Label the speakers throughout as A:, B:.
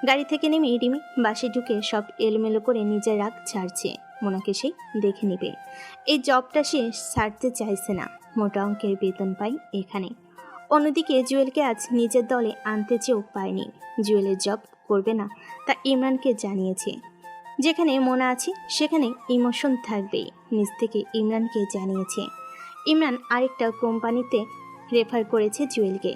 A: গাড়ি থেকে নেমে রিমি বাসে ঢুকে সব এলোমেলো করে নিজের রাগ ছাড়ছে। মোনাকে সে দেখে নেবে। এই জবটা সে ছাড়তে চাইছে না। মোটা অঙ্কের বেতন পাই এখানে। অন্যদিকে জুয়েলকে আজ নিজের দলে আনতে চেয়েও পায়নি। জুয়েলের জব করবে না তা ইমরানকে জানিয়েছে। যেখানে মোনা আছে সেখানে ইমোশন থাকবেই, নিজ থেকে ইমরানকে জানিয়েছে। ইমরান আরেকটা কোম্পানিতে রেফার করেছে জুয়েলকে।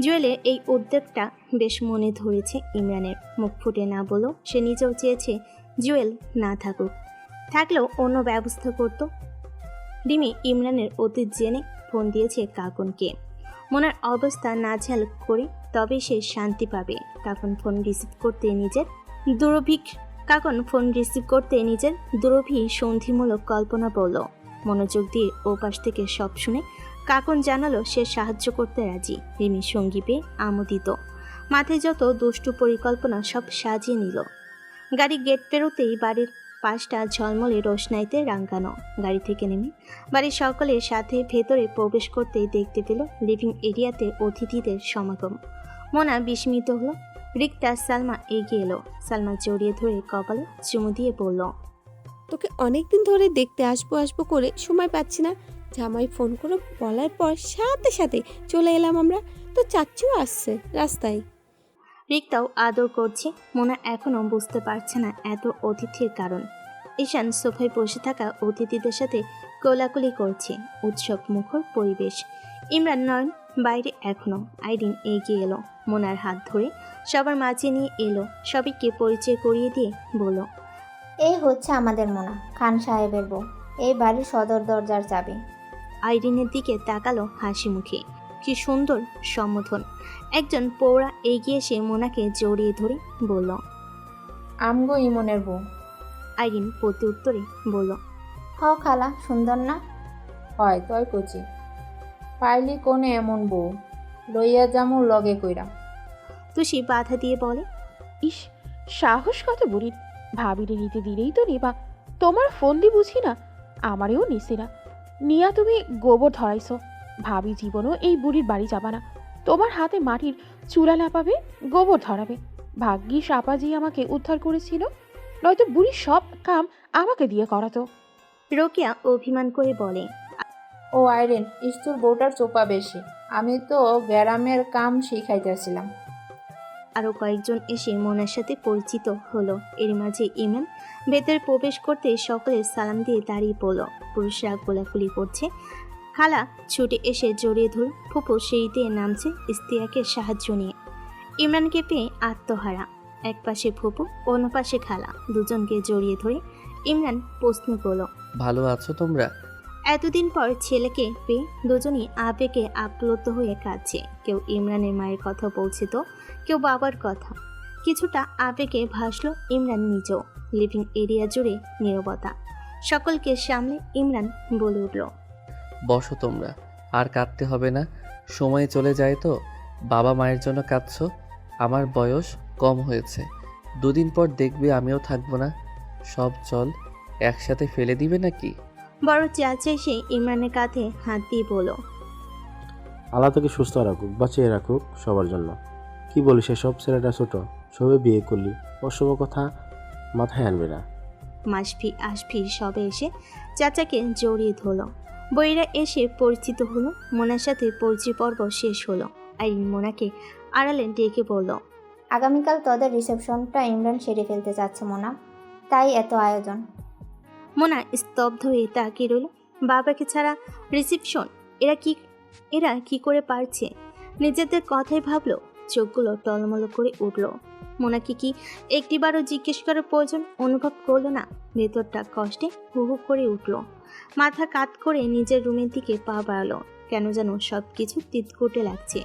A: জুয়েলের এই উদ্যোগটা বেশ মনে ধরেছে ইমরানের। মুখ ফুটে না বলেও সে নিজেও চেয়েছে জুয়েল না থাকুক, থাকলেও অন্য ব্যবস্থা করত। রিমি ইমরানের অতীত জেনে ফোন দিয়েছে কাকনকে। মোনার অবস্থা নাজেহাল করে তবে সে শান্তি পাবে। কাকন ফোন রিসিভ করতে নিজের দুরভি সন্ধিমূলক কল্পনা বলল। মনোযোগ দিয়ে ওপাশ থেকে সব শুনে কাকন জানালো সে সাহায্য করতে রাজি। রিমি সঙ্গী পেয়ে আমোদিত। মাথায় যত দুষ্টু পরিকল্পনা সব সাজিয়ে নিল। গাড়ি গেট পেরোতেই বাড়ির পাশটা ঝলমলে রোশনাইতে রাঙানো। গাড়ি থেকে নেমে বাড়ির সকলের সাথে ভেতরে প্রবেশ করতেই দেখতে পেল লিভিং এরিয়াতে অতিথিদের সমাগম। মোনা বিস্মিত হলো। রিক্তা সালমা এগিয়ে এলো। সালমা জড়িয়ে ধরে কপালে চুমু দিয়ে বলল,
B: তোকে অনেকদিন ধরে দেখতে আসবো করে সময় পাচ্ছি না। জামাই ফোন করে বলার পর সাথে সাথে চলে এলাম আমরা। তো চাচ্চুও আসছে রাস্তায়।
A: রিক্তাও আদর করছে। মোনা এখনও বুঝতে পারছে না এত অতিথির কারণ। ঈশান সোফায় বসে থাকা অতিথিদের সাথে কোলাকুলি করছে। উৎসব মুখর পরিবেশ। ইমরান নয়ন বাইরে এখনো। আইরিন এগিয়ে এলো, মোনার হাত ধরে সবার মাঝে নিয়ে এলো। সবাইকে পরিচয় করিয়ে দিয়ে বলল,
C: এই হচ্ছে আমাদের মোনা, খান সাহেবের বউ। এই বাড়ির সদর দরজার চাবি।
A: আইরিনের দিকে তাকালো হাসি মুখে। কি সুন্দর সম্বোধন। একজন পৌরা এগিয়ে এসে মোনাকে জড়িয়ে ধরে বলল,
C: আমগো ইমনের বউ।
A: আইরিন প্রতি উত্তরে বলল,
C: হ খালা, সুন্দর না?
D: হয় তয় কচি পাইলি কোনে এমন বউ লইয়া যামু লগে কইরা।
A: তুষি বাধা দিয়ে বলে,
E: ইস, সাহস কত বুড়ির! ভাবিরে নিতে দিলেই তো নেবা। তোমার ফোন দি বুঝি না, আমারেও নিছে না। নিয়া তুমি গোবর ধরাইছো। ভাবি জীবনও এই বুড়ির বাড়ি যাবা না। তোমার হাতে মাটির চুলা লাপাবে, গোবর ধরাবে। ভাগ্যিস আপাজি আমাকে উদ্ধার করেছিল, নয়তো বুড়ির সব কাম আমাকে দিয়ে করাতো।
A: রোকেয়া অভিমান করে বলে,
D: ও আইরেন, ইস্তুর বউটার চোপা বেশি। আমি তো গ্যারামের কাম শিখাইতেছিলাম।
A: আরও কয়েকজন এসে মোনার সাথে পরিচিত হলো। এর মাঝে ইমরান ভেতরে প্রবেশ করতে সকলে সালাম দিয়ে দাঁড়িয়ে পড়ল। পুরুষরা গোলাগুলি করছে। খালা ছুটে এসে জড়িয়ে ধরল। ফুপু সিঁড়িতে নামছে ইস্তিয়াকের সাহায্য নিয়ে। ইমরানকে পেয়ে আত্মহারা। এক পাশে ফুপু, অন্য পাশে খালা। দুজনকে জড়িয়ে ধরে ইমরান প্রশ্ন করল,
F: ভালো আছো তোমরা?
A: এতদিন পর ছেলেকে পেয়ে দুজনই আবেগে আপ্লুত হয়ে কাঁদছে। কেউ ইমরানের মায়ের কথা বলছে তো কেউ বাবার কথা। কিছুটা আবেগে ভাসল ইমরান নিজেও। লিভিং এরিয়া জুড়ে নীরবতা। সকলকে সামলে ইমরান বলে উঠল,
F: বসো তোমরা, আর কাঁদতে হবে না। সময় চলে যায় তো। বাবা মায়ের জন্য কাঁদছো, আমার বয়স কম হয়েছে। দুদিন পর দেখবে আমিও থাকবো না। সব জল একসাথে ফেলে দিবে নাকি?
A: বড় চাচা এসে ইমরানের কাঁধে হাত দিয়ে বলল,
G: আল্লাহ তোকে সুস্থ রাখুক, বাঁচিয়ে রাখুক সবার জন্য। কি বলিস এসব? ছেলেটা ছোট, সবে বিয়ে করলি, ওসব কথা মাথায় আনবে না।
A: মাসফি আসফি সবে এসে চাচাকে জড়িয়ে ধরল। বইরা এসে পরিচিত হলো। মোনার সাথে পরিচয় পর্ব শেষ হলো। আইরিন মোনাকে আড়ালে ডেকে বলল,
C: আগামীকাল তোদের রিসেপশনটা ইমরান সেরে ফেলতে চাচ্ছে মোনা, তাই এত আয়োজন।
A: মোনা স্তব্ধ হয়ে তাকিয়ে রইল। বাবাকে ছাড়া রিসেপশন? এরা কি করে পারছে? নিজেদের কথাই ভাবলো। চোখগুলো টলমল করে উঠল। মোনাকে কি একটিবারও জিজ্ঞেস করার প্রয়োজন অনুভব করলো না। ভেতরটা কষ্টে হু হু করে উঠল। মাথা কাত করে নিজের রুমের দিকে পা বাড়ালো। কেন যেন সব কিছু তিতকুটে লাগছে।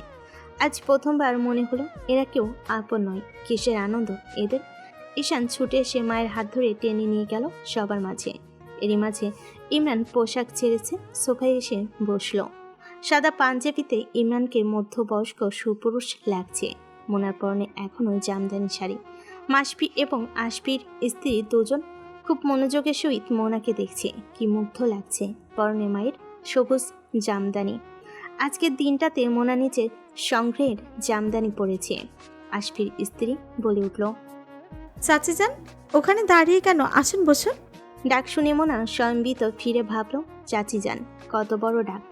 A: আজ প্রথমবার মনে হলো এরা কেউ আপন নয়। কিসের আনন্দ এদের! ঈশান ছুটে এসে মায়ের হাত ধরে টেনে নিয়ে গেল সবার মাঝে। এরই মাঝে ইমরান পোশাক ছেড়েছে, সোফায় এসে বসল। সাদা পাঞ্জাবিতে ইমরানকে মধ্যবয়স্ক সুপুরুষ লাগছে। মোনার পরনে এখনও জামদানি শাড়ি। মাসফি এবং আশফির স্ত্রী দুজন খুব মনোযোগের সহিত মোনাকে দেখছে। কি মুগ্ধ লাগছে। পরনে মায়ের সবুজ জামদানি। আজকের দিনটাতে মোনা নিচে সংগ্রহের জামদানি পরেছে। আশফির স্ত্রী বলে উঠল,
H: চাচি যান, ওখানে দাঁড়িয়ে কেন? আসুন বসুন।
A: ডাক শুনে মোনা স্বয়ম্বিত ফিরে ভাবলো চাচি যান, কত বড় ডাক।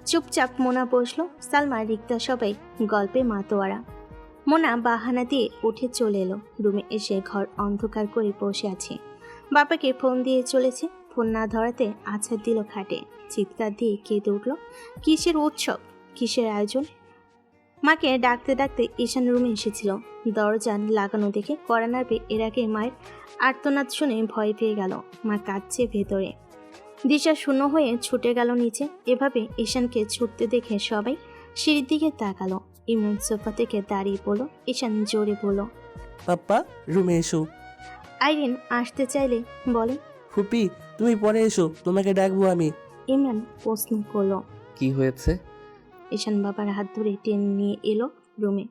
A: চুপচাপ মোনা বসলো। সালমা, রিক্তা সবাই গল্পে মাতোয়ারা। মোনা বাহানা দিয়ে উঠে চলে এলো রুমে। এসে ঘর অন্ধকার করে বসে আছে। বাবাকে ফোন দিয়ে চলেছে, ফোন না ধরাতে আছাড় দিল খাটে। চিৎকার দিয়ে কেঁদে উঠল। কিসের উৎসব, কিসের আয়োজন? মাকে ডাকতে ডাকতে ঈশান রুমে এসেছিল। দরজা লাগানো দেখে কড়া নাড়বে এর আগে মায়ের আর্তনাদ শুনে ভয় পেয়ে গেল। মা কাঁদছে ভেতরে। দিশা শূন্য হয়ে ছুটে গেল নিচে। এভাবে ঈশানকে ছুটতে দেখে সবাই সিঁড়ির দিকে তাকালো। ইমরান সোফা থেকে দাঁড়িয়ে পড়ল। ঈশান জোরে বলল,
I: পাপ্পা রুমে এসো।
A: আইরিন আসতে চাইলে বলে,
I: ফুপি তুমি পরে এসো, তোমাকে ডাকবো আমি।
A: ইমরান প্রশ্ন করলো,
F: কি হয়েছে?
A: ঈশান বাবার হাত ধরে টেনে নিয়ে এলো রুমে।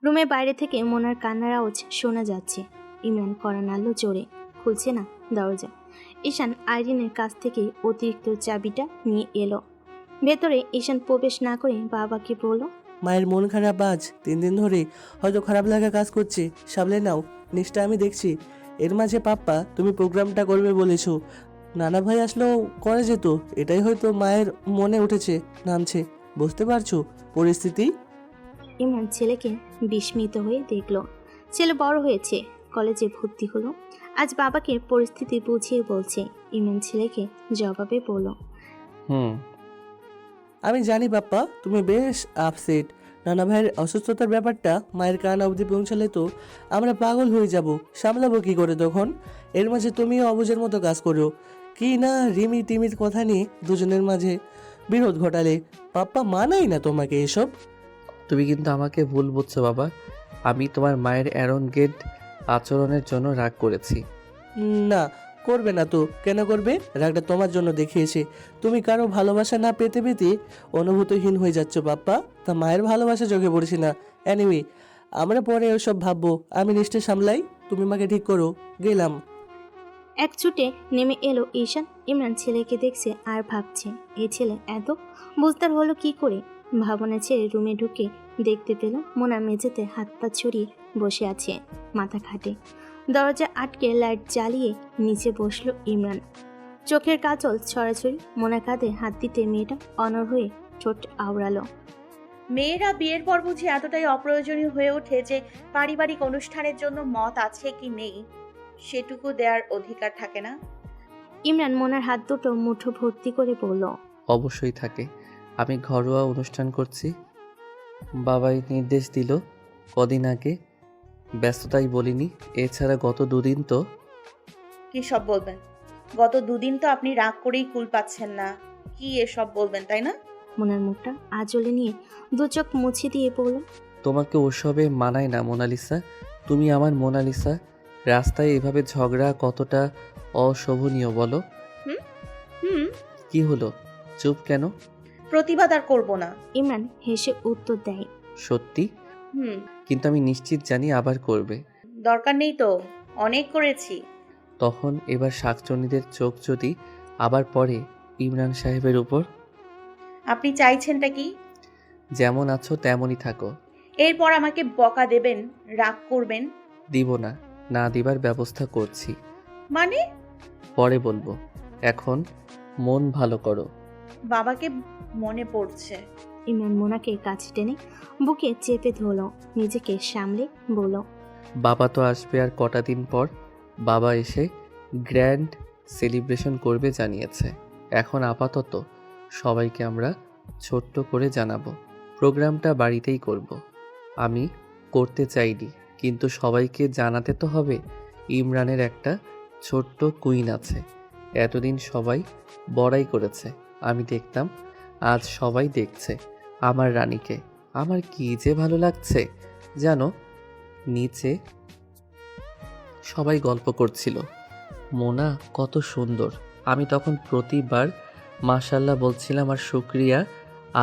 A: রুমের বাইরে থেকে মোনার কান্নার আওয়াজ শোনা যাচ্ছে। ইমরান কড়া নাড়ল জোরে, খুলছে না দরজা। ঈশান আইরিনের কাছ থেকে অতিরিক্ত চাবিটা নিয়ে এলো। ভেতরে ঈশান প্রবেশ না করে বাবাকে বলল,
I: মায়ের মন খারাপ আজ 3 দিন ধরে, হয়তো খারাপ লাগা কাজ করছে, সামলে নাও, নিশ্চয় আমি দেখছি। এর মাঝে পাপ্পা তুমি প্রোগ্রামটা করবে বলেছো, নানা ভাই আসলেও করা যেত, এটাই হয়তো মায়ের মনে উঠেছে, নামছে। বুঝতে পারছো পরিস্থিতি?
A: ইমরান ছেলেকে বিস্মিত হয়ে দেখল। ছেলে বড় হয়েছে, কলেজে ভর্তি হলো। আজ বাবাকে পরিস্থিতি বুঝিয়ে বলছে। ইমরান ছেলেকে জবাবে বলল,
F: হুম।
I: আমি জানি পাপ্পা তুমি বেশ আপসেট। নানা ভাইয়ের অসুস্থতার ব্যাপারটা মায়ের কান অবধি পৌঁছালে তো আমরা পাগল হয়ে যাব, সামলাবো কি করে তখন? এর মাঝে তুমিও অবুঝের মতো কাজ করো, কি না রিমি টিমির কথা নিয়ে দুজনের মাঝে বিরোধ ঘটালে। পাপ্পা মানাই না তোমাকে এসব।
F: তুমি কিন্তু আমাকে ভুল বুঝছো বাবা। আমি তোমার মায়ের অ্যারোগেন্ট আচরণের জন্য রাগ করেছি।
I: না করবে না তো, কেন করবে? রাগটা তোমার জন্য দেখিয়েছে। তুমি কারো ভালোবাসা না পেতে পেতে অনুভূতিহীন হয়ে যাচ্ছ পাপ্পা। তা মায়ের ভালোবাসা চোখে পড়েছি না। অ্যানিওয়ে আমরা পরে ওসব ভাববো, আমি নিশ্চয় সামলাই, তুমি মাকে ঠিক করো, গেলাম।
A: এক ছুটে নেমে এলো ঈশান। ইমরান ছেলেকে দেখছে আর ভাবছে, এই ছেলে এত বুঝদার হলো কি করে। ভাবনা ছেড়ে রুমে ঢুকে দেখতে পেল মোনা মেঝেতে হাত পা ছড়িয়ে বসে আছে, মাথা খাটে। দরজা আটকে লাইট জ্বালিয়ে নিচে বসলো ইমরান। চোখের কাজল ছড়াছড়ি। মোনা কাঁধে হাত দিতে মেয়েটা অনড় হয়ে ঠোঁট আওড়ালো।
J: মেয়েরা বিয়ের পর বুঝি এতটাই অপ্রয়োজনীয় হয়ে ওঠে যে পারিবারিক অনুষ্ঠানের জন্য মত আছে কি নেই সেটুকু দেওয়ার অধিকার থাকে না?
A: ইমরান মোনার হাত দুটো মুঠো ভর্তি করে বলল,
F: অবশ্যই থাকে। আমি ঘরোয়া অনুষ্ঠান করছি, বাবাই নির্দেশ দিল কদিন আগে, ব্যস্ততাই বলিনি। এছাড়া গত 2 দিন তো।
J: কি সব বলবেন? গত 2 দিন তো আপনি রাগ করেই কুল পাচ্ছেন না, কি এসব বলবেন তাই না?
A: মোনার মুখটা আঁচলে নিয়ে দু চোখ মুছে দিয়ে বলল,
F: তোমাকে ওসবে মানায় না মোনালিসা। তুমি আমার মোনালিসা। রাস্তায় এভাবে ঝগড়া কতটা অশোভনীয় বলো।
J: হুম,
F: কি হলো, চুপ কেন?
J: প্রতিবাদ আর করবো না।
A: ইমরান হেসে উত্তর দেয়,
F: সত্যি?
J: হুম,
F: কিন্তু আমি নিশ্চিত জানি আবার করবে।
J: দরকার নেই তো, অনেক করেছি।
F: তখন এবার শাকচুন্নিদের চোখ যদি আবার পড়ে ইমরান সাহেবের উপর।
J: আপনি চাইছেনটা কি?
F: যেমন আছো তেমনই থাকো।
J: এরপর আমাকে বকা দেবেন, রাগ করবেন?
F: দিব না, না দিবার ব্যবস্থা করছি।
J: মানে?
F: পরে বলবো, এখন মন ভালো করো।
J: বাবাকে মনে পড়ছে।
A: ইমরান মোনাকে কাছে টেনে বুকে চেপে ধরল, নিজেকে সামলে বলল,
F: বাবা তো আসবে আর কটা দিন পর। বাবা এসে গ্র্যান্ড সেলিব্রেশন করবে জানিয়েছে। এখন আপাতত সবাইকে আমরা ছোট্ট করে জানাবো। প্রোগ্রামটা বাড়িতেই করব। আমি করতে চাইনি, কিন্তু সবাইকে জানাতে তো হবে ইমরানের একটা ছোট্ট কুইন আছে। এতদিন সবাই বড়াই করেছে, আমি দেখতাম, আজ সবাই দেখছে আমার রানীকে। আমার কি যে ভালো লাগছে জানো। নিচে সবাই গল্প করছিল, মোনা কত সুন্দর। আমি তখন প্রতিবার মাশাল্লাহ বলছিলাম আর শুক্রিয়া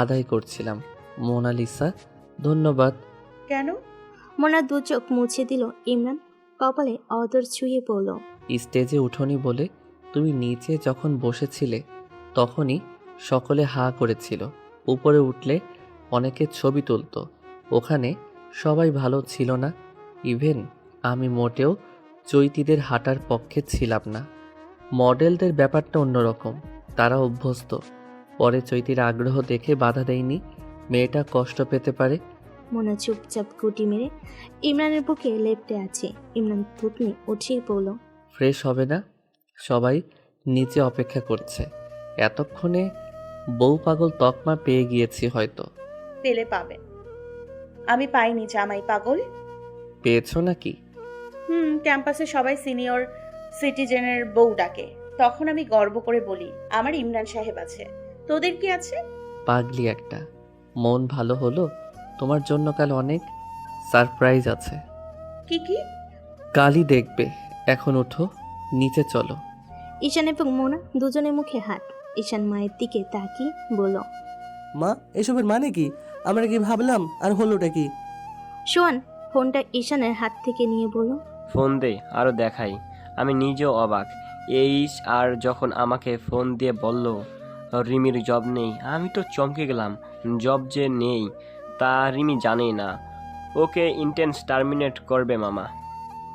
F: আদায় করছিলাম। মোনালিসা ধন্যবাদ।
J: কেন?
A: মোনা দু চোখ মুছে দিল। ইমরান কপালে অদর ছুঁয়ে বলল,
F: স্টেজে উঠোনি বলে তুমি নিচে যখন বসেছিলে তখনই সকলে হা করেছিল। উপরে উঠলে অনেকে ছবি তুলতো, ওখানে সবাই ভালো ছিল না। ইভেন আমি মোটেও চৈতিদের হাঁটার পক্ষে ছিলাম না। মডেলদের ব্যাপারটা অন্যরকম, তারা অভ্যস্ত। পরে চৈতির আগ্রহ দেখে বাধা দেয়নি, মেয়েটা কষ্ট পেতে পারে।
A: মোনা চুপচাপ গুটি মেরে ইমরানের বুকে লেপ্টে আছে। ইমরান থুতনি উঠিয়ে পড়ল।
F: ফ্রেশ হবে না? সবাই নিচে অপেক্ষা করছে। এতক্ষণে বউ পাগল তকমা পেয়ে গিয়েছি হয়তো।
J: পেলে পাবেন। আমি পাইনি জামাই পাগল।
F: পেয়েছো নাকি?
J: ক্যাম্পাসে সবাই সিনিয়র সিটিজেনের বউ ডাকে, তখন আমি গর্ব করে বলি আমার ইমরান সাহেব আছে। তোদের কি আছে?
F: পাগলি একটা। মন ভালো হলো? তোমার জন্য কাল অনেক সারপ্রাইজ আছে।
J: কি কি?
F: কালই দেখবে। এখন ওঠো, নিচে চলো।
A: ঈশান এবং মোনা দুজনের মুখে হাত। ঈশান মায়ের দিকে তাকিয়ে বলল,
I: মা, এসবের মানে কি? আমরা কি ভাবলাম আর হলোটা কি?
A: সোহান ফোনটা ঈশানের হাত থেকে নিয়ে বলল,
K: ফোন দে, আরও দেখাই। আমি নিজেও অবাক। আর যখন আমাকে ফোন দিয়ে বলল রিমির জব নেই, আমি তো চমকে গেলাম। জব যে নেই তা রিমি জানেই না। ওকে ইন্টেন্স টার্মিনেট করবে মামা।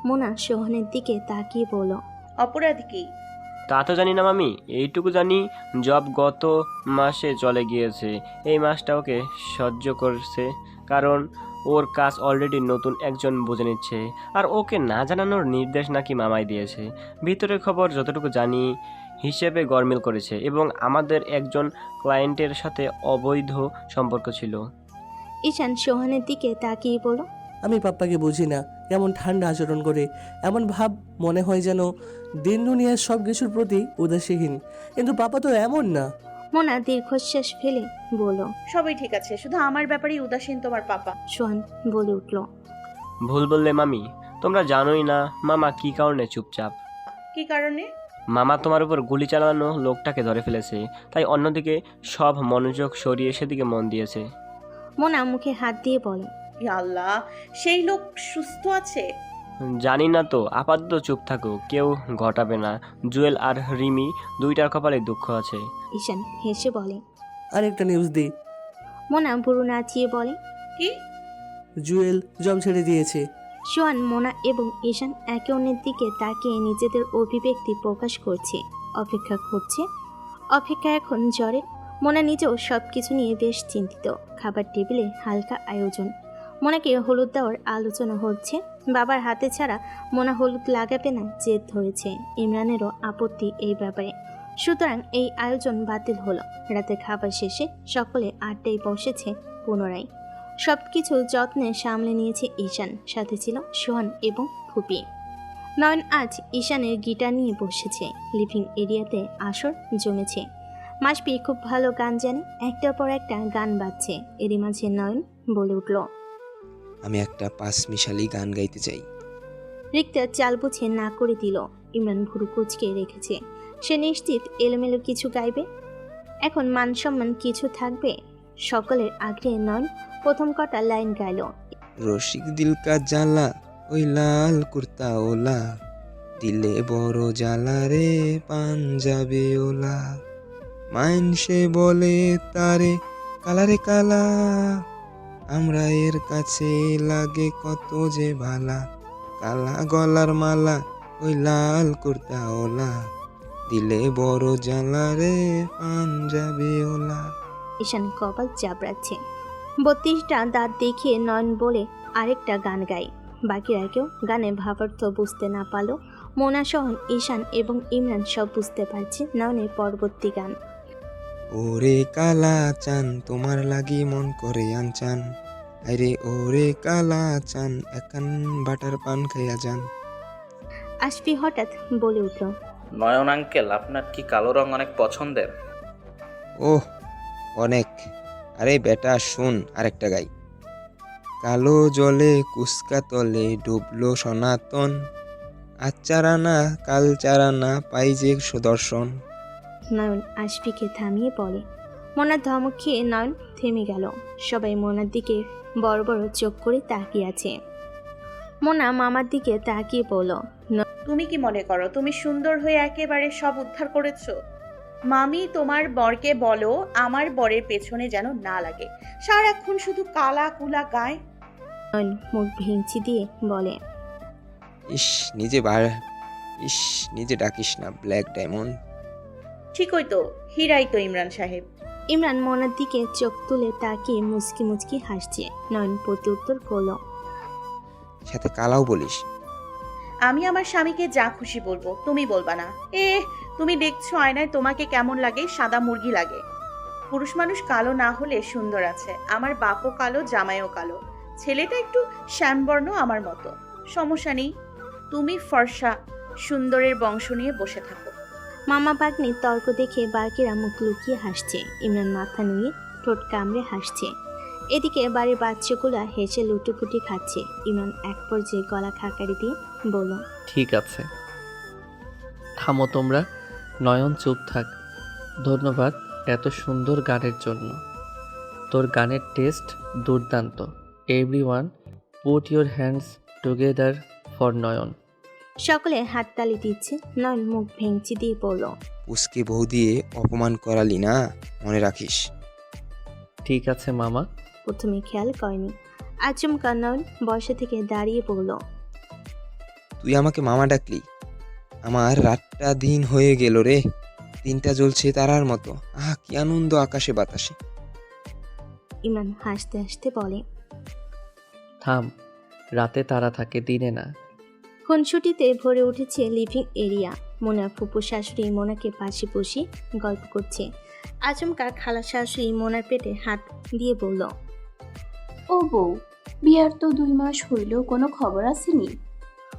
A: মোনা সোহানের দিকে তাকিয়ে বলল,
J: অপরাধ কি?
K: তা তো জানি না মামি, এইটুকু জানি জব গত মাসে চলে গিয়েছে। এই মাসটা ওকে সহ্য করছে, কারণ ওর কাজ অলরেডি নতুন একজন বুঝে নিচ্ছে। আর ওকে না জানানোর নির্দেশ নাকি মামাই দিয়েছে। ভিতরের খবর যতটুকু জানি হিসেবে গরমিল করেছে, এবং আমাদের একজন ক্লায়েন্টের সাথে অবৈধ সম্পর্ক ছিল।
A: ঈশান সোহানের দিকে তাকিয়ে বলল,
I: আমি পাপ্পাকে বুঝি না, কেমন ঠান্ডা আচরণ করে। এমন ভাব মনে হয় যেন দিন দুনিয়ার সব কিছুর প্রতি উদাসীন, কিন্তু পাপা তো এমন না।
A: মোনা দীর্ঘশ্বাস ফেলে বলল,
J: সবই ঠিক আছে, শুধু আমার ব্যাপারেই উদাসীন তোমার পাপা।
A: সোহান বলে উঠল,
K: ভুল বললে মামি, তোমরা জানোই না মামা কি কারণে চুপচাপ।
J: কি কারণে?
K: মামা তোমার উপর গুলি চালানো লোকটাকে ধরে ফেলেছে, তাই অন্যদিকে সব মনোযোগ সরিয়ে সেদিকে মন দিয়েছে।
A: মোনা মুখে হাত দিয়ে বলে,
J: ইয়া আল্লাহ, সেই লোক সুস্থ আছে?
K: জানি না তো, আপাতত চুপ থাকো, কেউ ঘটাবে না। জুয়েল আর রিমি দুইটার কপালে দুঃখ আছে।
A: ঈশান হেসে বলে।
I: আর একটা নিউজ দিই।
A: মোনা বুড়ো নাচিয়ে বলে,
J: কি?
I: জুয়েল জব ছেড়ে দিয়েছে।
A: সোহান, মোনা এবং ঈশান একে অন্যের দিকে তাকিয়ে নিজেদের অভিব্যক্তি প্রকাশ করছে। অপেক্ষা করছে। অপেক্ষা এখন জ্বরে। মোনা নিজেও সব কিছু নিয়ে বেশ চিন্তিত। খাবার টেবিলে হালকা আয়োজন। মোনাকে হলুদ দেওয়ার আলোচনা হচ্ছে। বাবার হাতে ছাড়া মোনা হলুদ লাগাবে না জেদ ধরেছে। ইমরানেরও আপত্তি এই ব্যাপারে। সুতরাং এই আয়োজন বাতিল হলো। রাতে খাবার শেষে সকলে আড্ডায় বসেছে পুনরায়। সব কিছু যত্নে সামলে নিয়েছে ঈশান, সাথে ছিল সোহান এবং ফুপি। নয়ন আজ ঈশানের গিটার নিয়ে বসেছে। লিভিং এরিয়াতে আসর জমেছে। মাসপি খুব ভালো গান জানে, একটার পর একটা গান বাজছে। এরই মাঝে নয়ন বলে উঠল,
L: আমি একটা পাঁচমিশালি গান গাইতে চাই।
A: রিক্তা চাল বুঝে না করে দিল। ইমরান ভুরু কুচকে রেখেছে। সে নিশ্চিত এলোমেলো কিছু গাইবে। এখন মান সম্মান কিছু থাকবে। সকলের আগ্রহে নয়ন প্রথম কটা লাইন গাইল।
L: রসিক দিল কা জ্বালা, ওই লাল কুর্তা ওলা, দিলে বড় জ্বালা রে পাঞ্জাবে ওলা, মাইনসে বলে তারে কালারে কালা, আমরা এর কাছে লাগে কত যে ভালা, কালা গলার মালা, ওই লাল কুর্তা ওলা, দিলে বড় জ্বালা রে পাঞ্জাবে ওলা।
A: ঈশান কপাল চাপড়াচ্ছে। 32টা দাঁত দেখিয়ে নয়ন বলে আরেকটা গান গায়। বাকিরা কেউ গানে ভাবার্থ বুঝতে না পারলো। মোনা সোহান, ঈশান এবং ইমরান সব বুঝতে পারছে নয়নের পরবর্তী গান।
L: ওরে কালা চান তোমার লাগি মন করে আনচান, আরে ওরে কালা চান একান বাটার পান খাইয়া যান।
A: আশফি হঠাৎ বলে উঠল,
M: নয়ন আঙ্কেল, আপনার কি কালো রং অনেক পছন্দের?
L: ওহ অনেক। আরে বেটা শুন, আরেকটা গাই। কালো জলে কুসকা তলে ডুবলো সনাতন, আচ্চারানা কালচারানা পাই যে সুদর্শন।
A: নয়ন আশফিকে থামিয়ে বলে। মোনার ধমক খেয়ে নয়ন থেমে গেল। সবাই মোনার দিকে বড় বড় চোখ করে তাকিয়ে আছে। মোনা মামার দিকে তাকিয়ে বলল,
J: তুমি কি মনে করো তুমি সুন্দর হয়ে একেবারে সব উদ্ধার করেছো? মামি, তোমার বরকে বলো আমার বরের পেছনে যেন না লাগে, সারাক্ষণ শুধু কালা কুলা গায়।
A: নয়ন মুখ ভেঙচি দিয়ে বলে,
L: ইস নিজে ডাকিস না ব্ল্যাক ডায়মন্ড।
J: ঠিকই তো, হীরাই তো ইমরান সাহেব।
A: ইমরান মোনার দিকে চোখ তুলে তাকিয়ে মুচকি মুচকি হাসছে। নয়ন প্রত্যুত্তর করলো,
L: সাথে কালাও বলিস।
J: আমি আমার স্বামীকে যা খুশি বলবো, তুমি বলবা না। তুমি দেখছো আয়নায় তোমাকে কেমন লাগে? সাদা মুরগি লাগে। পুরুষ মানুষ কালো না হলে সুন্দর আছে। আমার বাপও কালো, জামাইও কালো। ছেলেটা একটু শ্যামবর্ণ আমার মতো, সমস্যা নেই। তুমি ফর্সা সুন্দরের বংশ নিয়ে বসে থাকো।
A: মামা ভাগ্নির তর্ক দেখে বাকিরা মুখ লুকিয়ে হাসছে। ইমরান মাথা নিয়ে ঠোঁট কামড়ে হাসছে। এদিকে বাড়ির বাচ্চাগুলো হেসে লুটুপুটি খাচ্ছে। ইমরান এক পর্যায়ে গলা খাকারি দিয়ে বলল,
F: ঠিক আছে, থামো তোমরা। নয়ন চুপ থাক। ধন্যবাদ এত সুন্দর গানের জন্য। তোর গানের টেস্ট দুর্দান্ত। Everyone put your hands together for Nayan.
A: সকলে হাততালি দিচ্ছে। নয়ন মুখ ভেঙচি দিয়ে বলল,
L: পুষ্কে বউ দিয়ে অপমান করালি না, মনে রাখিস।
F: ঠিক আছে মামা।
A: প্রথমে খেয়াল করেনি। আচমকা নয়ন বসা থেকে দাঁড়িয়ে পড়ল।
L: তুই আমাকে মামা ডাকলি? আমার রাতটা দিন হয়ে গেল রে। দিনটা জ্বলছে তারার মতো। আহ, কি আনন্দ আকাশে বাতাসে।
A: ইমরান হাসতে হাসতে বলে,
F: থাম, রাতে তারা থাকে, দিনে না।
A: খুনসুটিতে ভরে উঠেছে লিভিং এরিয়া। মোনা ফুপু শাশুড়ি মোনাকে পাশে বসিয়ে গল্প করছে। আচমকা খালা শাশুড়ি মোনার পেটে হাত দিয়ে বলল,
N: ও বউ, বিয়ার তো 2 মাস হইল, কোনো খবর আসেনি?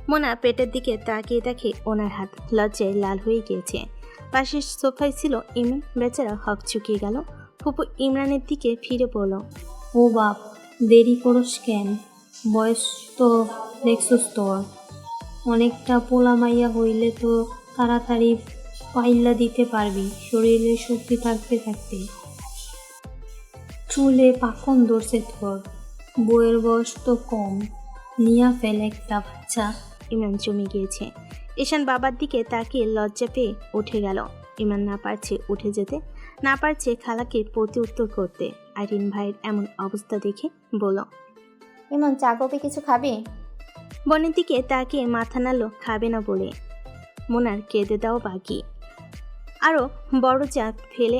A: মোনা পেটের দিকে তাকিয়ে দেখে ওনার হাত লজ্জায় লাল হয়ে গিয়েছে। পাশের সোফায় ছিল ইমরান, বেচারা হক চুকিয়ে গেল। ফুপু ইমরানের দিকে ফিরে বলল,
O: ও বাপ, দেরি করস কেন? বয়স তো দেখছস তোর, অনেকটা পোলা মাইয়া হইলে তো তাড়াতাড়ি পাইল্লা দিতে পারবি, শরীরে শক্তি থাকতে থাকতে। চুলে পাকন ধরছে তোর, বইয়ের বয়স তো কম, নিয়া ফেল একটা বাচ্চা।
A: ইমরান জমে গিয়েছে। ঈশান বাবার দিকে তাকিয়ে লজ্জা পেয়ে উঠে গেল। ইমরান না পারছে উঠে যেতে, না পারছে খালাকে প্রতি উত্তর করতে। আইরিন ভাইয়ের এমন অবস্থা দেখে বলল,
C: ইমন, চা কফি কিছু খাবি?
A: বোনের দিকে তাকিয়ে মাথা নাড়ল খাবে না বলে। মোনার কেঁদে দাও বাকি। আরও বড় চাপ ফেলে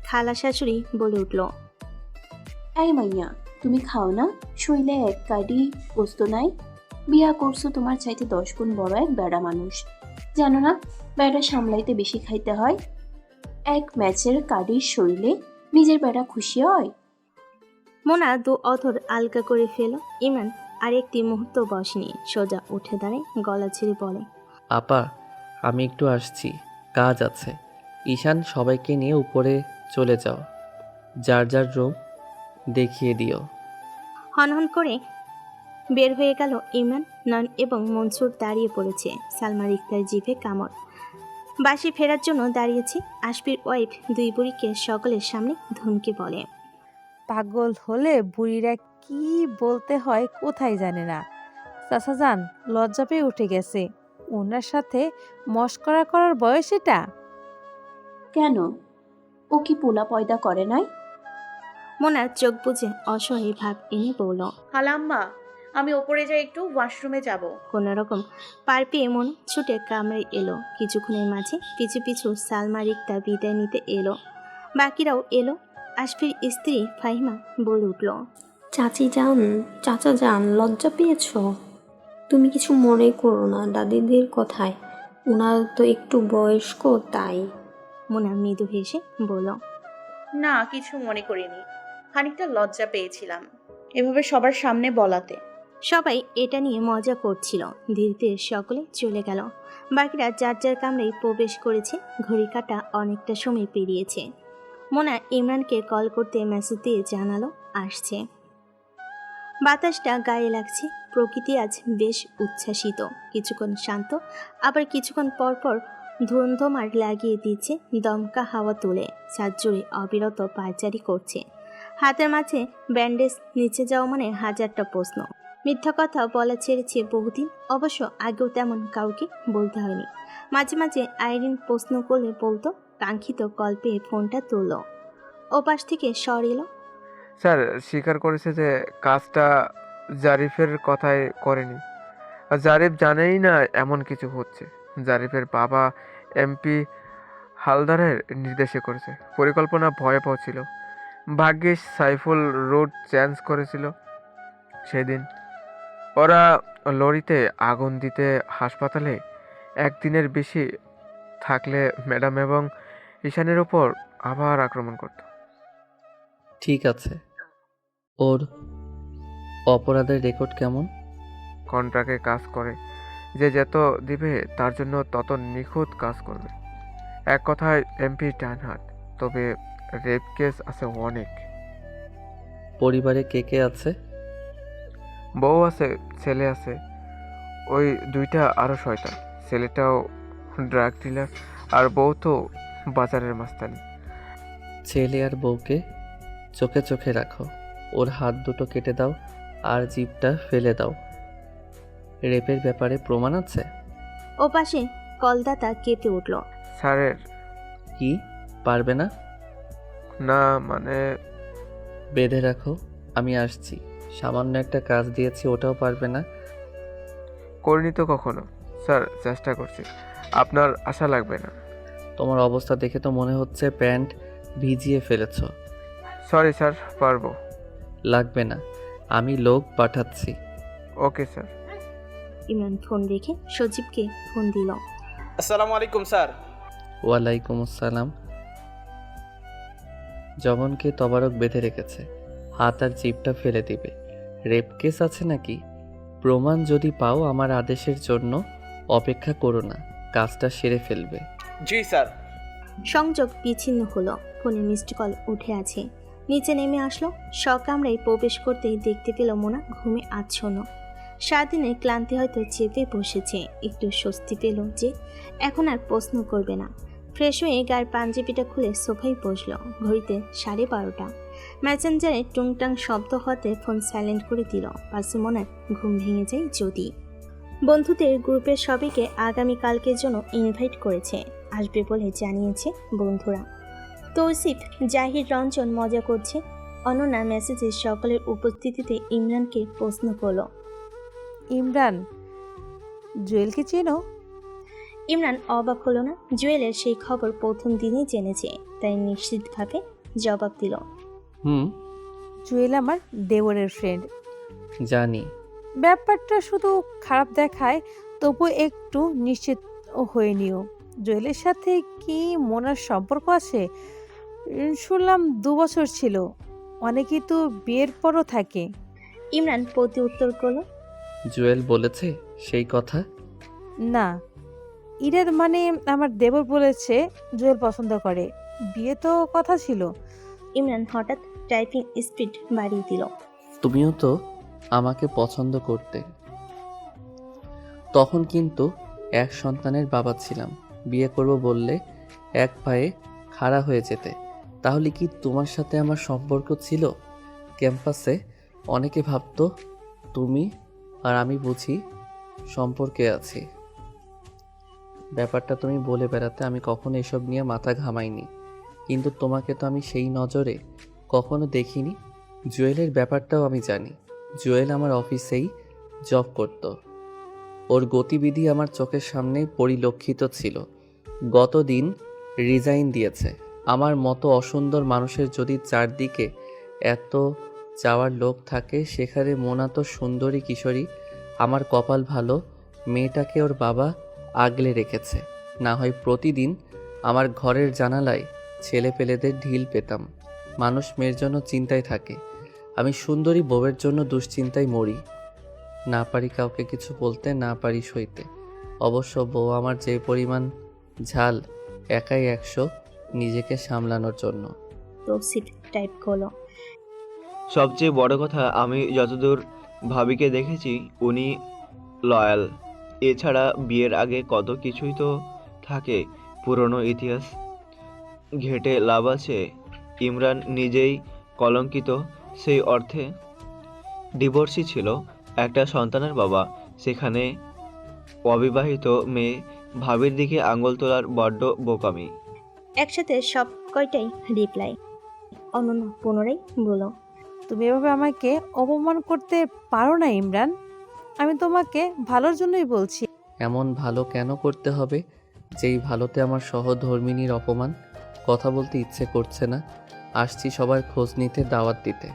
A: খালা শাশুড়ি বলে উঠল,
N: এই মাইয়া, তুমি খাও না? শৈলে এক কাডি বস্তু নাই? বিয়া করছো তোমার চাইতে 10 গুণ বড় এক বেড়া মানুষ, জানো না? বেড়া সামলাইতে বেশি খাইতে হয়। এক ম্যাচের কাডির শরীরে নিজের বেড়া খুশি হয়?
A: মোনা দু অধর আলগা করে ফেল। ইমরান আরেকটি মুহূর্ত বসেনি, সোজা উঠে দাঁড়ায়, গলা ছেড়ে বলে,
F: আপা, আমি একটু আসছি, কাজ আছে। ঈশান, সবাইকে নিয়ে উপরে চলে যাও, যার যার রুম দেখিয়ে দিও।
A: হনহন করে বের হয়ে গেল ইমরান। নয়ন এবং মনসুর দাঁড়িয়ে পড়েছে। সালমা রিক্তার জিভে কামড়। বাসি ফেরার জন্য দাঁড়িয়েছে। আশফির ওয়াইফ দুই বুড়িকে সকলের সামনে ধমকে বলে,
P: পাগল হলে বুড়িরা কি বলতে হয় কোথায় জানে না। চাচাজান লজ্জা পেয়ে উঠে গেছে, ওনার সাথে মস্করা করার বয়স এটা?
N: কেন, ও কি পোলা পয়দা করে নাই?
A: মোনার চোখ বুজে অসহায় ভাব এনে বলল,
J: খালাম্মা, আমি ওপরে যাই, একটু ওয়াশরুমে যাব।
A: কোনো রকম পার পেয়ে মন ছুটে কামড়ে এলো। কিছুক্ষণের মাঝে পিছু পিছু সালমা রিক্তা বিদায় নিতে এলো। বাকিরাও এলো। আশফির স্ত্রী ফাহিমা বলে উঠল,
O: চাচি যান, চাচা যান, লজ্জা পেয়েছ? তুমি কিছু মনে করো না দাদিদের কথায়, ওনার তো একটু বয়স্ক তাই।
A: মোনা মৃদু হেসে বলল,
J: না, কিছু মনে করিনি, খানিকটা লজ্জা পেয়েছিলাম এভাবে সবার সামনে বলাতে।
A: সবাই এটা নিয়ে মজা করছিল। ধীরে ধীরে সকলে চলে গেল। বাকিরা যার যার কামরায় প্রবেশ করেছে। ঘড়ি কাটা অনেকটা সময় পেরিয়েছে। মোনা ইমরানকে কল করতে মেসেজ দিয়ে জানালো আসছে। বাতাসটা গায়ে লাগছে। প্রকৃতি আজ বেশ উচ্ছ্বাসিত, কিছুক্ষণ শান্ত, আবার কিছুক্ষণ পরপর ধুন্ধুমার লাগিয়ে দিচ্ছে। দমকা হাওয়া তুলে ছাদ জুড়ে অবিরত পায়চারি করছে। হাতের মাঝে ব্যান্ডেজ নিচে যাওয়া মানে হাজারটা প্রশ্ন। মিথ্যা কথা বলা ছেড়েছে বহুদিন, অবশ্য আগেও তেমন কাউকে বলতে হয়নি। মাঝে মাঝে আইরিন প্রশ্ন করলে বলতো। কাঙ্ক্ষিত কল পেয়ে ফোনটা তুলল। ওপাশ থেকে স্বর এলো,
Q: স্যার স্বীকার করেছে যে কাজটা জারিফের কথায় করেনি। আর জারিফ জানেই না এমন কিছু হচ্ছে। জারিফের বাবা এমপি হালদারের নির্দেশে করেছে। পরিকল্পনা ভয়াবহ ছিল। ভাগ্যিস সাইফুল রুট চেঞ্জ করেছিল সেদিন। ওরা লরিতে আগুন দিতে হাসপাতালে একদিনের বেশি থাকলে ম্যাডাম এবং ঈশানের ওপর আবার আক্রমণ করত।
F: ঠিক আছে, ওর অপরাধের রেকর্ড কেমন?
Q: কন্ট্রাক্টে কাজ করে, যে যত দিবে তার জন্য তত নিখুঁত কাজ করবে। এক কথায় এমপি ডান হাত। তবে রেপ কেস আছে অনেক।
F: পরিবারে কে কে আছে?
Q: বউ আছে, ছেলে আছে, ওই দুইটা আরো শয়তান। ছেলেটাও ড্রাগ ডিলার আর বউ তো বাজারের মাস্তানি।
F: ছেলে আর বউকে চোখে চোখে রাখো। ওর হাত দুটো কেটে দাও আর জিভটা ফেলে দাও। রেপের ব্যাপারে প্রমাণ আছে?
A: ওপাশে কলদাতা কেঁপে উঠল।
Q: স্যারের
F: কি পারবে না?
Q: না মানে
F: বেঁধে রাখো, আমি আসছি। সামান্য একটা কাজ দিয়েছি, ওটাও পারবে না?
Q: করিনি তো কখনো। স্যার চেষ্টা করছি, আপনার আশা লাগবে না।
F: তোমার অবস্থা দেখে তো মনে হচ্ছে প্যান্ট ভিজিয়ে ফেলেছ।
Q: সরি স্যার, পারবো।
F: লাগবে না, আমি লোক পাঠাচ্ছি।
Q: Okay sir.
A: ইমরান ফোন রেখে সজীবকে ফোন দিল।
M: আসসালামু আলাইকুম স্যার।
F: ওয়ালাইকুম আসসালাম। জগনকে তবারক বেঁধে রেখেছে, হাত আর জিভটা ফেলে দিবে। রেপ কেস আছে নাকি? প্রমাণ যদি পাও আমার আদেশের জন্য অপেক্ষা করো না, কাজটা সেরে ফেলবে।
M: জি স্যার।
A: সংযোগ বিচ্ছিন্ন হলো। ফোনে মিসড কল উঠে আছে। নিচে নেমে আসলো। সকামরাই প্রবেশ করতেই দেখতে পেল মোনা ঘুমে আচ্ছন্ন। সারাদিনের ক্লান্তি হয়তো চেপে বসেছে। একটু স্বস্তি পেল যে এখন আর প্রশ্ন করবে না। ফ্রেশ হয়ে গায়ের পাঞ্জাবিটা খুলে সোফায় বসলো। ঘড়িতে 12:30। মেসেঞ্জারে টুংটাং শব্দ হতে ফোন সাইলেন্ট করে দিল। পাশে মোনার ঘুম ভেঙে যায় যদি। বন্ধুদের গ্রুপের সবাইকে আগামীকালকের জন্য ইনভাইট করেছে, আসবে বলে জানিয়েছে বন্ধুরা। তৌসিফ, জাহির, রঞ্জন মজা করছে। অনন্যা মেসেজে সকলের উপস্থিতিতে ইমরানকে প্রশ্ন করলো,
P: ইমরান, জুয়েলকে চেনো?
A: ইমরান অবাক হলো না। জুয়েলের সেই খবর প্রথম দিনই জেনেছে, তাই নিশ্চিতভাবে জবাব দিল,
P: জুয়েল আমার দেওরের ফ্রেন্ড।
F: জানি।
P: ব্যাপারটা শুধু খারাপ দেখায়, তবু একটু নিশ্চিত হয়ে নিও। জুয়েলের সাথে কি মোনার সম্পর্ক আছে? শুনলাম 2 বছর ছিল। অনেকেই তো বিয়ের পরও থাকে।
A: ইমরান প্রতি উত্তর করলো,
F: জুয়েল বলেছে সেই কথা?
P: না, ইরার মানে আমার দেবর বলেছে জুয়েল পছন্দ করে। বিয়ে তো কথা ছিল।
A: ইমরান হঠাৎ টাইপিং স্পিড বাড়িয়ে দিল।
F: তুমিও তো আমাকে পছন্দ করতে। তখন কিন্তু এক সন্তানের বাবা ছিলাম। বিয়ে করব বললে এক পায়ে খাড়া হয়ে যেতে। তাহলে কি তোমার সাথে আমার সম্পর্ক ছিল? ক্যাম্পাসে অনেকে ভাবতো তুমি আর আমি বুঝি সম্পর্কে আছি। ব্যাপারটা তুমি বলে বেড়াতে, আমি কখনো এসব নিয়ে মাথা ঘামাইনি। কিন্তু তোমাকে তো আমি সেই নজরে কখনো দেখিনি। জুয়েলের ব্যাপারটাও আমি জানি। জুয়েল আমার অফিসেই জব করত। ওর গতিবিধি আমার চোখের সামনেই পরিলক্ষিত ছিল। গতদিন রিজাইন দিয়েছে। আমার মতো অসুন্দর মানুষের যদি চারদিকে এত চাওয়ার লোক থাকে, সেখানে মোনা তো সুন্দরী কিশোরী। আমার কপাল ভালো, মেয়েটাকে ওর বাবা আগলে রেখেছে। না হয় প্রতিদিন আমার ঘরের জানালায় ছেলে পেলেদের ঢিল পেতাম। মানুষ মেয়ের জন্য চিন্তায় থাকে, আমি সুন্দরী বউয়ের জন্য দুশ্চিন্তায় মরি। না পারি কাউকে কিছু বলতে, না পারি সইতে। অবশ্য বউ আমার যে পরিমাণ ঝাল, একাই 100 নিজেকে সামলানোর জন্য।
A: তৌসিফ টাইপ করলো,
R: সবচেয়ে বড় কথা, আমি যতদূর ভাবিকে দেখেছি উনি লয়াল। এছাড়া বিয়ের আগে কত কিছুই তো থাকে, পুরনো ইতিহাস ঘেটে লাভ আছে। ইমরান নিজেই কলঙ্কিত, সেই অর্থে ডিভোর্সি ছিল, একটা সন্তানের বাবা। সেখানে অবিবাহিত মেয়ে ভাবির দিকে আঙুল তোলার বড্ড বোকামি।
A: একসাথে সব কয়টাই রিপ্লাই। অনন্য পুনরায় বলো,
P: তুমি এভাবে আমাকে অপমান করতে পারো না ইমরান। আমি তোমাকে ভালোর জন্যই বলছি।
F: এমন ভালো কেন করতে হবে যেই ভালোতে আমার সহধর্মিনীর অপমান? কথা বলতে ইচ্ছে করছে না, আসছি সবার খোঁজ নিতে, দাওয়াত দিতে।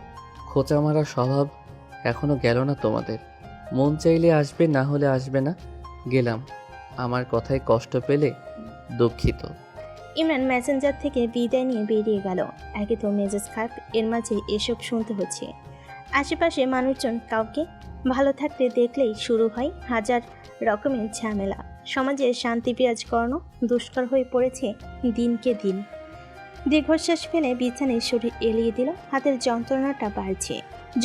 F: খোঁচা মারা স্বভাব এখনো গেল না তোমাদের? মন চাইলে আসবে, না হলে আসবে না। গেলাম। আমার কথায় কষ্ট পেলে দুঃখিত।
A: ইমরান মেসেঞ্জার থেকে বিদায় নিয়ে বেরিয়ে গেল। একে তো মেজাজ খারাপ, এর মাঝে এসব শুনতে হচ্ছে। আশেপাশে মানুষজন কাউকে ভালো থাকতে দেখলেই শুরু হয় হাজার রকমের ঝামেলা। সমাজে শান্তি বিরাজ করানো দুষ্কর হয়ে পড়েছে দিনকে দিন। দীর্ঘশ্বাস ফেলে বিছানায় শরীর এলিয়ে দিল, হাতের যন্ত্রণাটা বাড়ছে।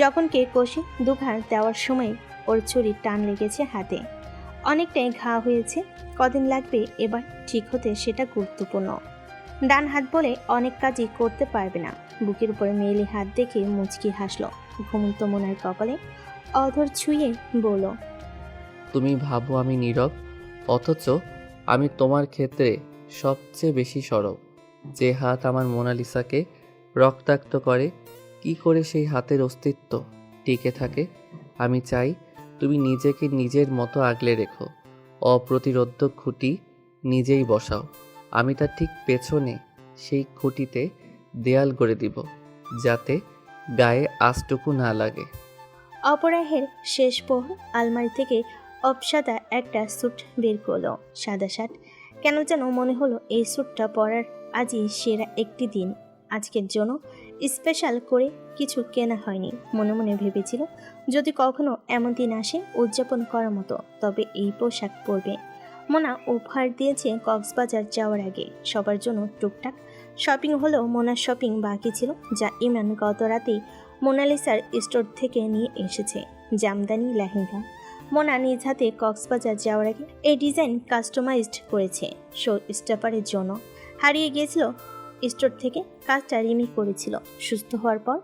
A: যখন কে কষে দুঘাড় দেওয়ার সময় ওর ছুরির টান লেগেছে হাতে, অনেকটাই ঘা হয়েছে। কদিন লাগবে এবার ঠিক হতে, সেটা গুরুত্বপূর্ণ। ডান হাত বলে অনেক কাজই করতে পারবে না। বুকের উপরে মেয়েলি হাত দেখে মুচকি হাসলো। ঘুমন্ত মনের কপালে অধর ছুঁয়ে বলল,
F: তুমি ভাবো আমি নীরব, অথচ আমি তোমার ক্ষেত্রে সবচেয়ে বেশি সরব। যে হাত আমার মোনালিসাকে রক্তাক্ত করে, কি করে সেই হাতের অস্তিত্ব টিকে থাকে? আমি চাই তুমি নিজেকে নিজের মতো আগলে রেখো। অপ্রতিরোধক খুঁটি নিজেই বসাও। আমি তার ঠিক পেছনে সেই খুঁটিতে দেয়াল গড়ে দিব, যাতে গায়ে আঁচটুকু না লাগে।
A: অপরাহের শেষ প্রহর আলমারি থেকে অপসাদা একটা স্যুট বের করলো, সাদা শার্ট। কেন যেন মনে হলো এই স্যুটটা পরার আজই সেরা একটি দিন। আজকের জন্য স্পেশাল করে কিছু কেনা হয়নি। মনে মনে ভেবেছিল যদি কখনো এমন দিন আসে উদযাপন করার মতো, তবে এই পোশাক পরবে। মোনা উপহার দিয়েছে কক্সবাজার যাওয়ার আগে সবার জন্য টুকটাক শপিং হলেও মোনার শপিং বাকি ছিল, যা ইমরান গত রাতেই মোনালিসার স্টোর থেকে নিয়ে এসেছে। জামদানি লেহেঙ্গা। মোনা নিজ হাতে কক্সবাজার যাওয়ার আগে এই ডিজাইন কাস্টমাইজড করেছে শো স্টপারের জন্য। হারিয়ে গিয়েছিল স্টোর থেকে, কাজটা রিমি করেছিল। সুস্থ হওয়ার পর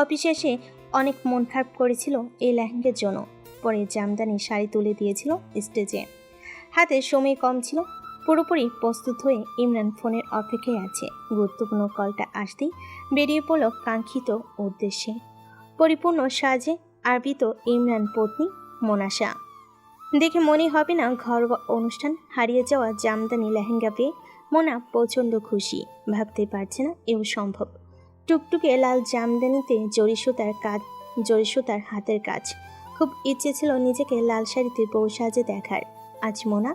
A: অফিসে এসে অনেক মন খারাপ করেছিল এই লেহেঙ্গার জন্য। পরে জামদানি শাড়ি তুলে দিয়েছিল স্টেজে। হাতে সময় কম ছিল, পুরোপুরি প্রস্তুত হয়ে ইমরান ফোনের অপেক্ষায় আছে। গুরুত্বপূর্ণ কলটা আসতেই বেরিয়ে পড়ল কাঙ্ক্ষিত উদ্দেশ্যে। পরিপূর্ণ সাজে আবৃত ইমরান পত্নী মোনাশা। দেখে মনে হবে না ঘরোয়া অনুষ্ঠান। হারিয়ে যাওয়া জামদানি লেহেঙ্গা পেয়ে মোনা প্রচণ্ড খুশি। ভাবতে পারছে না এও সম্ভব। টুকটুকে লাল জামদানিতে জরি সুতার হাতের কাজ। খুব ইচ্ছে ছিল নিজেকে লাল শাড়িতে বউ সাজে দেখার। আজ মোনা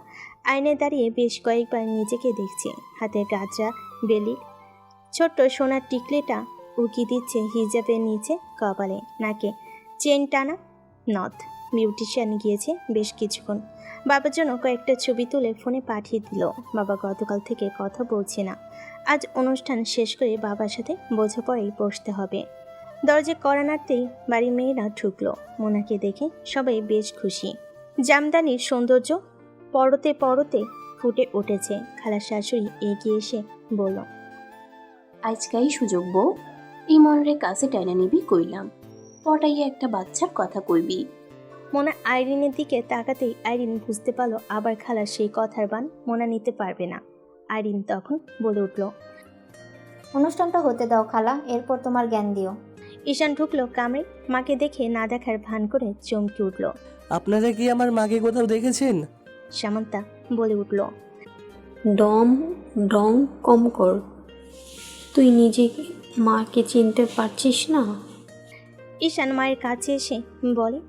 A: আয়নায় দাঁড়িয়ে বেশ কয়েকবার নিজেকে দেখছে। হাতের গাজরা বেলি, ছোট্ট সোনার টিকলিটা উকি দিচ্ছে হিজাবের নিচে, কপালে নাকে চেন টানা নথ। বিউটিশিয়ান গিয়েছে বেশ কিছুক্ষণ। বাবার জন্য কয়েকটা ছবি তুলে ফোনে পাঠিয়ে দিল। বাবা গতকাল থেকে কথা বলছে না। আজ অনুষ্ঠান শেষ করে বাবার সাথে বোঝাপড়াই বসতে হবে। দরজায় কড়া নাড়তেই বাড়ির মেয়েরা ঢুকলো। মোনাকে দেখে সবাই বেশ খুশি। জামদানির সৌন্দর্য পরতে পরতে ফুটে উঠেছে। খালার শাশুড়ি এগিয়ে এসে বলল,
N: আজকাই সুযোগ বউ, ইমনরে কাছে টাইনা নিবি কইলাম, পটাইয়ে একটা বাচ্চার কথা কইবি।
A: মোনা আইরিনের দিকে তাকাতেই আইরিন বুঝতে পারলো আবার খালার সেই কথার বান মোনা নিতে পারবে না। আইরিন তখন বলে উঠল,
C: অনুষ্ঠানটা হতে দাও খালা, এরপর তোমার জ্ঞান দিও।
A: ঈশান ঢুকলো কামড়ে। মাকে দেখে না দেখার ভান করে চমকে উঠল।
I: আপনারা কি আমার মাকে কোথাও দেখেছেন?
A: সামান্তা বলে উঠল,
O: ডম ডং কম কর, তুই নিজে মাকে চিনতে পারছিস না?
A: ঈশান মায়ের কাছে এসে বলে,